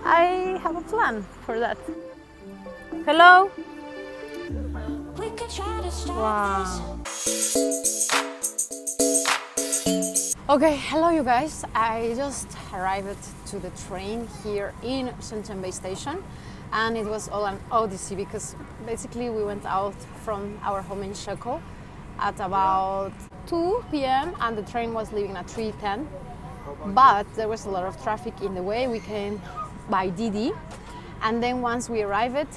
I have a plan for that. Hello? Wow. Okay, hello you guys. I just arrived to the train here in Shenzhen Bay Station, and it was all an odyssey because basically we went out from our home in Shekou at about 2 p.m. and the train was leaving at 3:10. But there was a lot of traffic in the way. We came by Didi, and then once we arrived,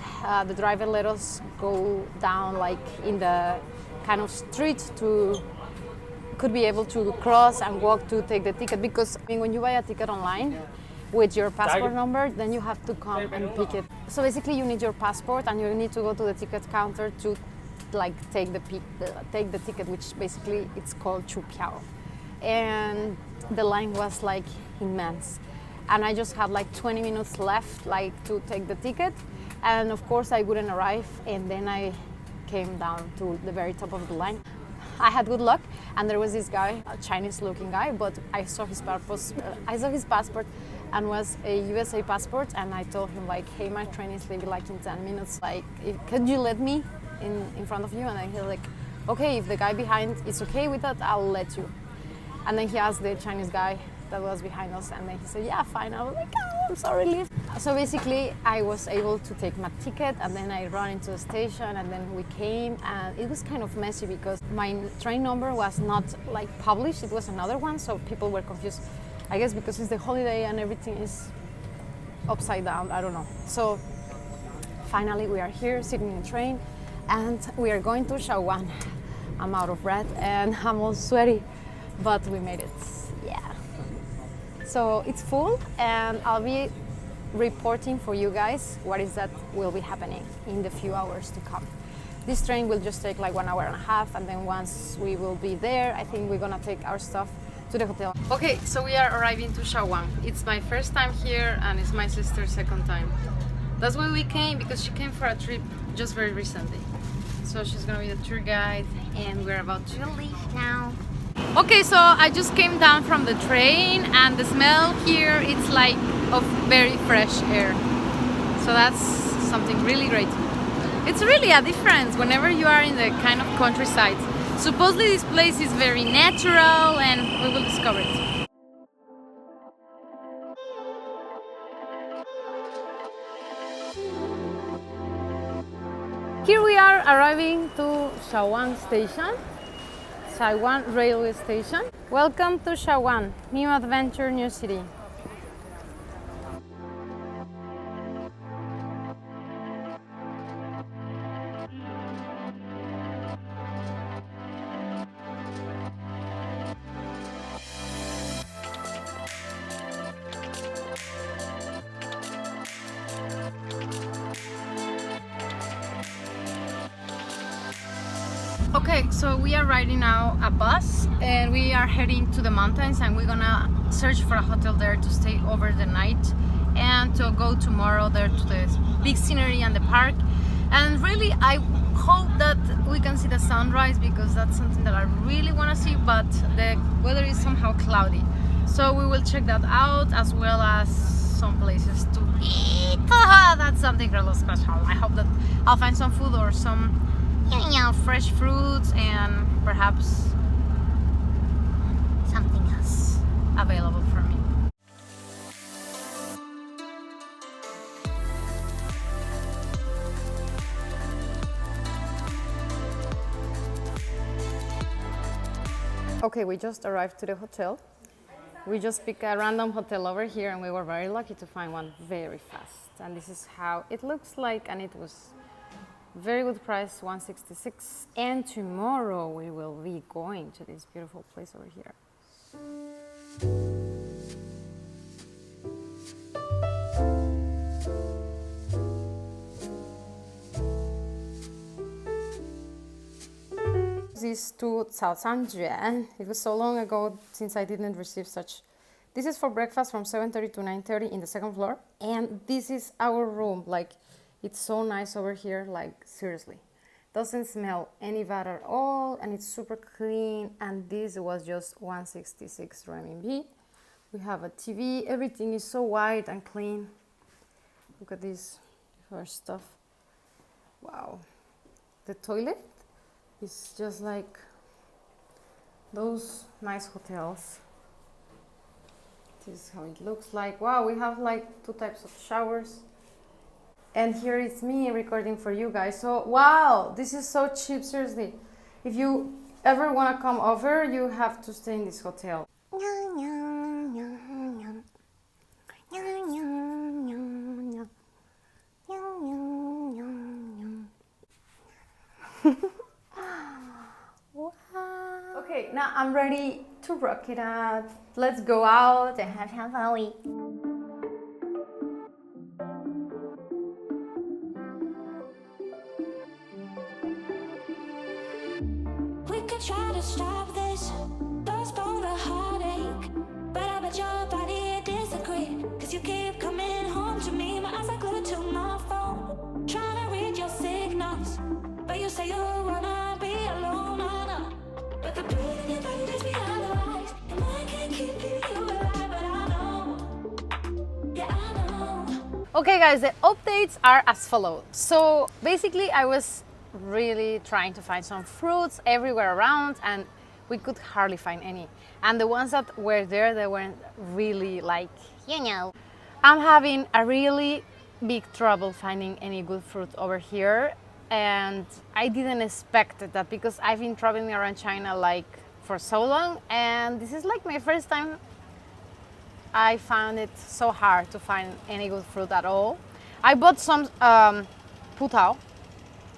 the driver let us go down like in the kind of street to could be able to cross and walk to take the ticket, because when you buy a ticket online with your passport number, then you have to come and pick it. So basically you need your passport and you need to go to the ticket counter to like take the ticket, which basically it's called chupiao. And the line was like immense, and I just had like 20 minutes left like to take the ticket, and of course I wouldn't arrive, and then I came down to the very top of the line. I had good luck, and there was this guy, a Chinese-looking guy, but I saw his passport, and was a USA passport, and I told him like, hey, my train is leaving like in 10 minutes. Like, could you let me in front of you? And then he was like, okay, if the guy behind is okay with that, I'll let you. And then he asked the Chinese guy that was behind us, and then he said, yeah, fine. I was like, oh, I'm so relieved. So basically, I was able to take my ticket, and then I ran into the station, and then we came, and it was kind of messy because my train number was not like published. It was another one, so people were confused. I guess because it's the holiday and everything is upside down, I don't know. So finally, we are here sitting in the train, and we are going to Shaoguan. I'm out of breath, and I'm all sweaty, but we made it. Yeah. So it's full, and I'll be reporting for you guys what is that will be happening in the few hours to come. This train will just take like 1 hour and a half, and then once we will be there, I think we're gonna take our stuff to the hotel. Okay, so we are arriving to Shawan. It's my first time here, and it's my sister's second time. That's why we came, because she came for a trip just very recently. So she's gonna be the tour guide, and we're about to leave now. Okay, so I just came down from the train, and the smell here, it's like of very fresh air. So that's something really great. It's really a difference whenever you are in the kind of countryside. Supposedly this place is very natural, and we will discover it. Here we are arriving to Shawan station. Shawan railway station. Welcome to Shawan, new adventure, new city. Okay, so we are riding now a bus, and we are heading to the mountains, and we're gonna search for a hotel there to stay over the night and to go tomorrow there to the big scenery and the park. And really, I hope that we can see the sunrise, because that's something that I really want to see, but the weather is somehow cloudy. So we will check that out, as well as some places to eat. That's something really special. I hope that I'll find some food or some fresh fruits, and perhaps something else available for me. Okay, we just arrived to the hotel. We just picked a random hotel over here, and we were very lucky to find one very fast. And this is how it looks like, and it was very good price, 166. And tomorrow we will be going to this beautiful place over here. This to 早餐卷. It was so long ago since I didn't receive such. This is for breakfast from 7:30 to 9:30 in the second floor. And this is our room. Like, it's so nice over here, like seriously. Doesn't smell any bad at all, and it's super clean. And this was just 166 RMB. We have a TV, everything is so white and clean. Look at this first stuff. Wow. The toilet is just like those nice hotels. This is how it looks like. Wow, we have like 2 types of showers. And here is me recording for you guys. So, wow, this is so cheap, seriously. If you ever want to come over, you have to stay in this hotel. Okay, now I'm ready to rock it out. Let's go out and have fun. We could try to stop this, postpone the heartache, but I bet your body disagree, cause you keep coming home to me. My eyes are glued to my phone, trying to read your signals, but you say you wanna be alone, oh no. But the pain in your body leaves me otherwise, and I can't keep you alive, but I know, yeah I know. Okay guys, the updates are as follows. So basically I was really trying to find some fruits everywhere around and we could hardly find any. And the ones that were there, they weren't really like, you know. I'm having a really big trouble finding any good fruit over here. And I didn't expect that because I've been traveling around China like for so long. And this is like my first time I found it so hard to find any good fruit at all. I bought some putao,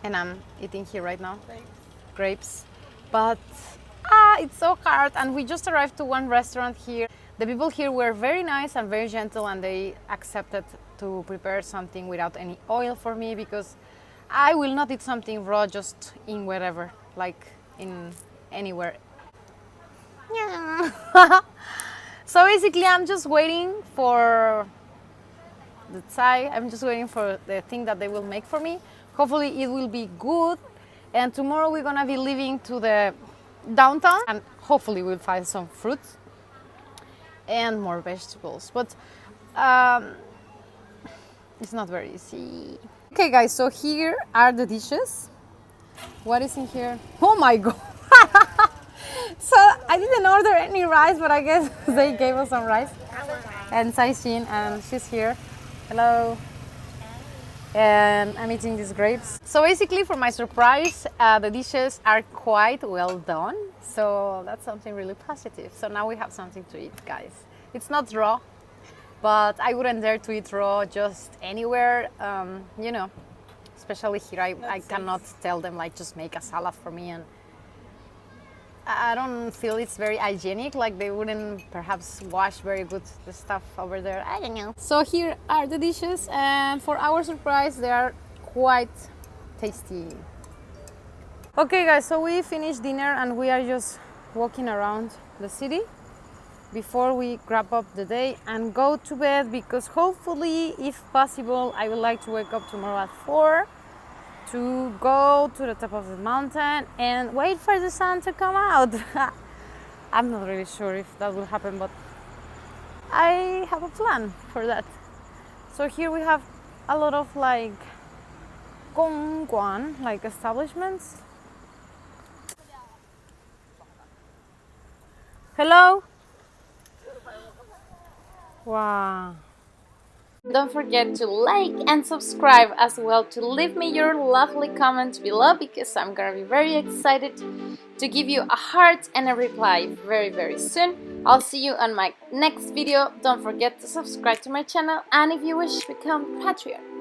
and I'm eating here right now. Grapes. But it's so hard, and we just arrived to one restaurant here. The people here were very nice and very gentle, and they accepted to prepare something without any oil for me because I will not eat something raw just in wherever, like in anywhere. So basically I'm just waiting for the Thai. I'm just waiting for the thing that they will make for me. Hopefully it will be good. And tomorrow we're gonna be leaving to the downtown and hopefully we'll find some fruits and more vegetables. But it's not very easy. Okay guys, so here are the dishes. What is in here? Oh my god! So I didn't order any rice, but I guess they gave us some rice. And Saishin, and she's here. Hello. And I'm eating these grapes. So basically for my surprise, the dishes are quite well done. So that's something really positive. So now we have something to eat, guys. It's not raw, but I wouldn't dare to eat raw just anywhere, you know, especially here. I cannot tell them like just make a salad for me, and I don't feel it's very hygienic, like they wouldn't perhaps wash very good the stuff over there. I don't know. So here are the dishes, and for our surprise, they are quite tasty. Okay guys, so we finished dinner and we are just walking around the city before we wrap up the day and go to bed, because hopefully, if possible, I would like to wake up tomorrow at 4 to go to the top of the mountain and wait for the sun to come out. I'm not really sure if that will happen, but I have a plan for that. So here we have a lot of like Gongguan, like establishments. Hello? Wow. Don't forget to like and subscribe as well, to leave me your lovely comments below, because I'm gonna be very excited to give you a heart and a reply very, very soon. I'll see you on my next video. Don't forget to subscribe to my channel, and if you wish, become Patreon.